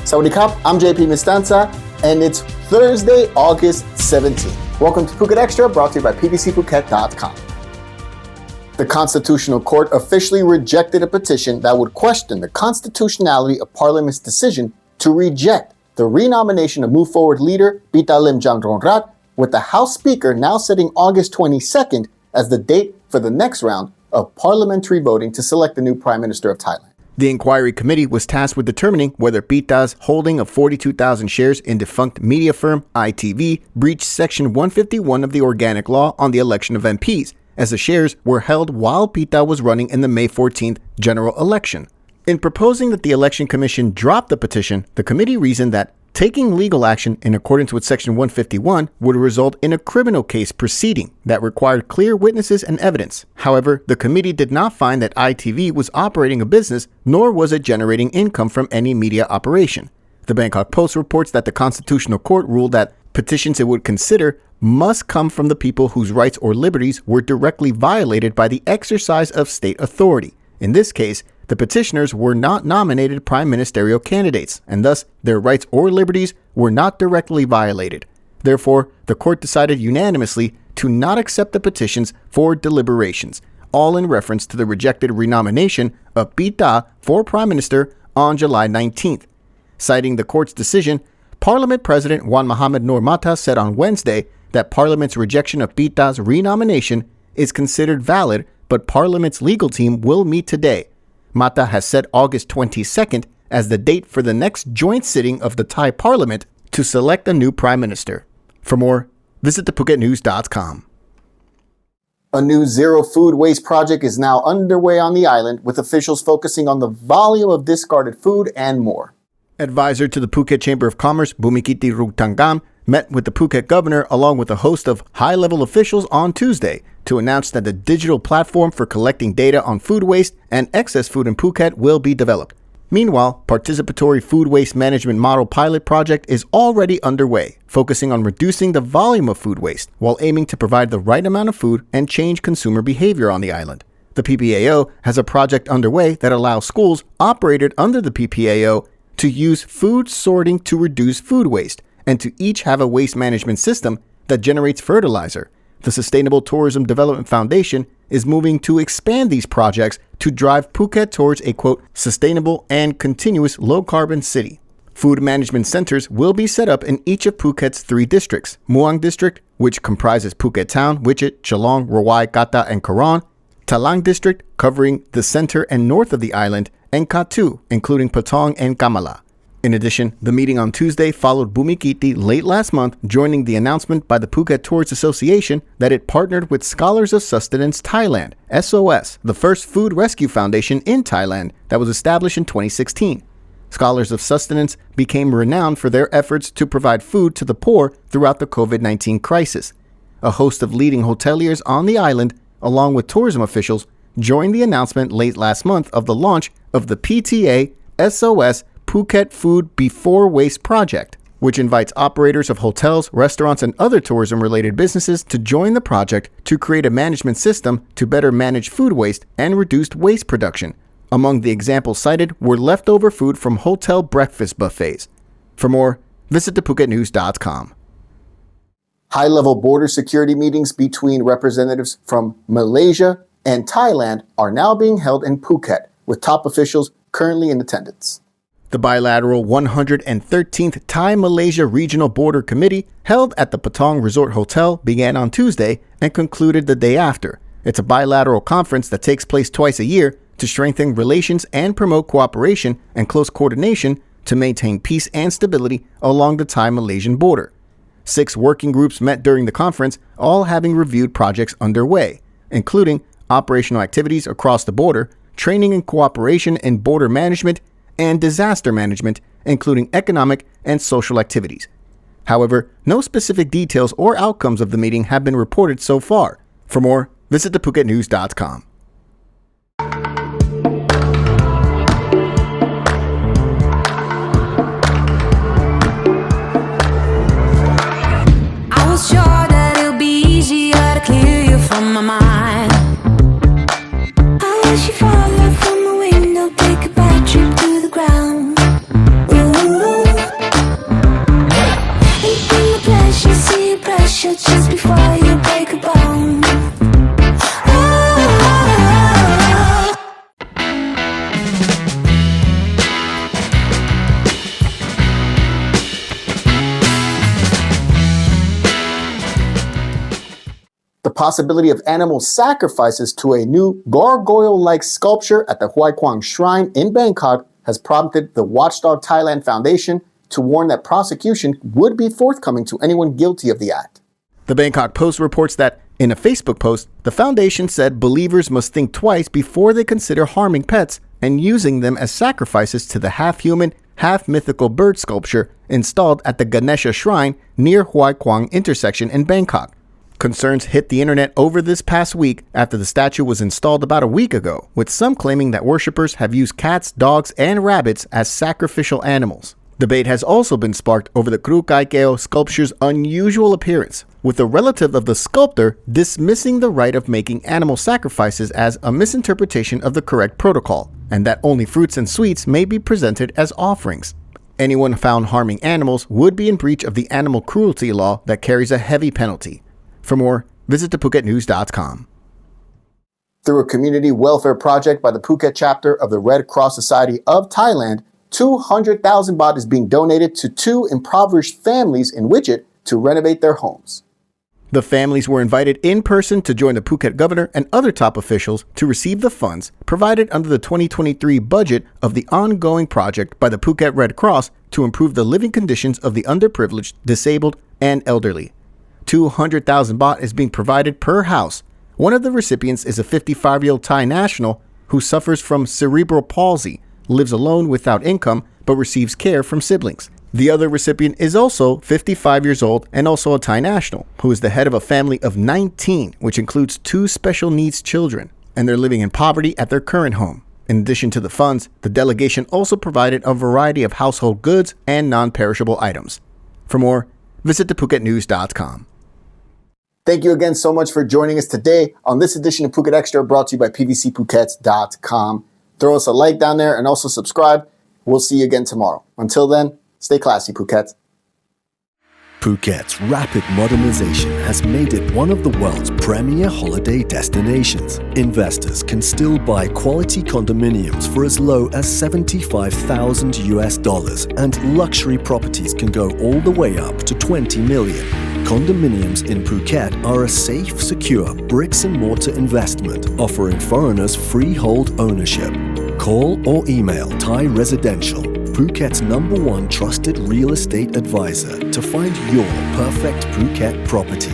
Sawadee Krap, I'm JP Mestanza, and it's Thursday, August 17th. Welcome to Phuket Extra, brought to you by pbcphuket.com. The Constitutional Court officially rejected a petition that would question the constitutionality of Parliament's decision to reject the renomination of Move Forward leader Pita with the House Speaker now setting August 22nd as the date for the next round of parliamentary voting to select the new Prime Minister of Thailand. The inquiry committee was tasked with determining whether Pita's holding of 42,000 shares in defunct media firm ITV breached Section 151 of the Organic Law on the election of MPs, as the shares were held while Pita was running in the May 14th general election. In proposing that the Election Commission drop the petition, the committee reasoned that taking legal action in accordance with Section 151 would result in a criminal case proceeding that required clear witnesses and evidence. However, the committee did not find that ITV was operating a business, nor was it generating income from any media operation. The Bangkok Post reports that the Constitutional Court ruled that petitions it would consider must come from the people whose rights or liberties were directly violated by the exercise of state authority. In this case, the petitioners were not nominated prime ministerial candidates, and thus their rights or liberties were not directly violated. Therefore, the court decided unanimously to not accept the petitions for deliberations, all in reference to the rejected renomination of Pita for prime minister on July 19th. Citing the court's decision, Parliament President Wan Mohammed Noor Matha said on Wednesday that Parliament's rejection of Pita's renomination is considered valid, but Parliament's legal team will meet today. Mata has set August 22nd as the date for the next joint sitting of the Thai Parliament to select a new Prime Minister. For more, visit thephuket.news.com. A new zero food waste project is now underway on the island, with officials focusing on the volume of discarded food and more. Advisor to the Phuket Chamber of Commerce, Bumikiti Rugtangam, met with the Phuket governor along with a host of high-level officials on Tuesday to announce that the digital platform for collecting data on food waste and excess food in Phuket will be developed. Meanwhile, participatory food waste management model pilot project is already underway, focusing on reducing the volume of food waste while aiming to provide the right amount of food and change consumer behavior on the island. The PPAO has a project underway that allows schools operated under the PPAO to use food sorting to reduce food waste, and to each have a waste management system that generates fertilizer. The Sustainable Tourism Development Foundation is moving to expand these projects to drive Phuket towards a, quote, sustainable and continuous low-carbon city. Food management centers will be set up in each of Phuket's 3 districts: Muang District, which comprises Phuket Town, Wichit, Chalong, Rawai, Kata, and Karon; Talang District, covering the center and north of the island; and Katu, including Patong and Kamala. In addition, the meeting on Tuesday followed Bumikiti late last month, joining the announcement by the Phuket Tourist Association that it partnered with Scholars of Sustenance Thailand, SOS, the first food rescue foundation in Thailand that was established in 2016. Scholars of Sustenance became renowned for their efforts to provide food to the poor throughout the COVID-19 crisis. A host of leading hoteliers on the island, along with tourism officials, joined the announcement late last month of the launch of the PTA SOS Phuket Food Before Waste project, which invites operators of hotels, restaurants, and other tourism-related businesses to join the project to create a management system to better manage food waste and reduced waste production. Among the examples cited were leftover food from hotel breakfast buffets. For more, visit thephuket.news.com. High-level border security meetings between representatives from Malaysia and Thailand are now being held in Phuket, with top officials currently in attendance. The bilateral 113th Thai-Malaysia Regional Border Committee, held at the Patong Resort Hotel, began on Tuesday and concluded the day after. It's a bilateral conference that takes place twice a year to strengthen relations and promote cooperation and close coordination to maintain peace and stability along the Thai-Malaysian border. 6 working groups met during the conference, all having reviewed projects underway, including operational activities across the border, training and cooperation in border management, and disaster management, including economic and social activities. However, no specific details or outcomes of the meeting have been reported so far. For more, visit thephuket.news.com. I was sure that it'll be easier to clear you from my mind. I wish you fall out from the window, take a bad trip to the ground. Ooh. The possibility of animal sacrifices to a new gargoyle-like sculpture at the Huai Quang Shrine in Bangkok has prompted the Watchdog Thailand Foundation to warn that prosecution would be forthcoming to anyone guilty of the act. The Bangkok Post reports that, in a Facebook post, the foundation said believers must think twice before they consider harming pets and using them as sacrifices to the half-human, half-mythical bird sculpture installed at the Ganesha Shrine near Huai Quang intersection in Bangkok. Concerns hit the internet over this past week after the statue was installed about a week ago, with some claiming that worshippers have used cats, dogs, and rabbits as sacrificial animals. Debate has also been sparked over the Kru Kai Keo sculpture's unusual appearance, with a relative of the sculptor dismissing the right of making animal sacrifices as a misinterpretation of the correct protocol, and that only fruits and sweets may be presented as offerings. Anyone found harming animals would be in breach of the animal cruelty law that carries a heavy penalty. For more, visit thephuket.news.com. Through a community welfare project by the Phuket chapter of the Red Cross Society of Thailand, 200,000 baht is being donated to 2 impoverished families in Wichit to renovate their homes. The families were invited in person to join the Phuket governor and other top officials to receive the funds provided under the 2023 budget of the ongoing project by the Phuket Red Cross to improve the living conditions of the underprivileged, disabled, and elderly. 200,000 baht is being provided per house. One of the recipients is a 55-year-old Thai national who suffers from cerebral palsy, lives alone without income, but receives care from siblings. The other recipient is also 55 years old and also a Thai national, who is the head of a family of 19, which includes 2 special needs children, and they're living in poverty at their current home. In addition to the funds, the delegation also provided a variety of household goods and non-perishable items. For more, visit thephuket.news.com. Thank you again so much for joining us today on this edition of Phuket Extra, brought to you by pvcphuket.com. Throw us a like down there and also subscribe. We'll see you again tomorrow. Until then, stay classy, Phuket. Phuket's rapid modernization has made it one of the world's premier holiday destinations. Investors can still buy quality condominiums for as low as $75,000 and luxury properties can go all the way up to 20 million. Condominiums in Phuket are a safe, secure bricks-and-mortar investment offering foreigners freehold ownership. Call or email Thai Residential, Phuket's #1 trusted real estate advisor, to find your perfect Phuket property.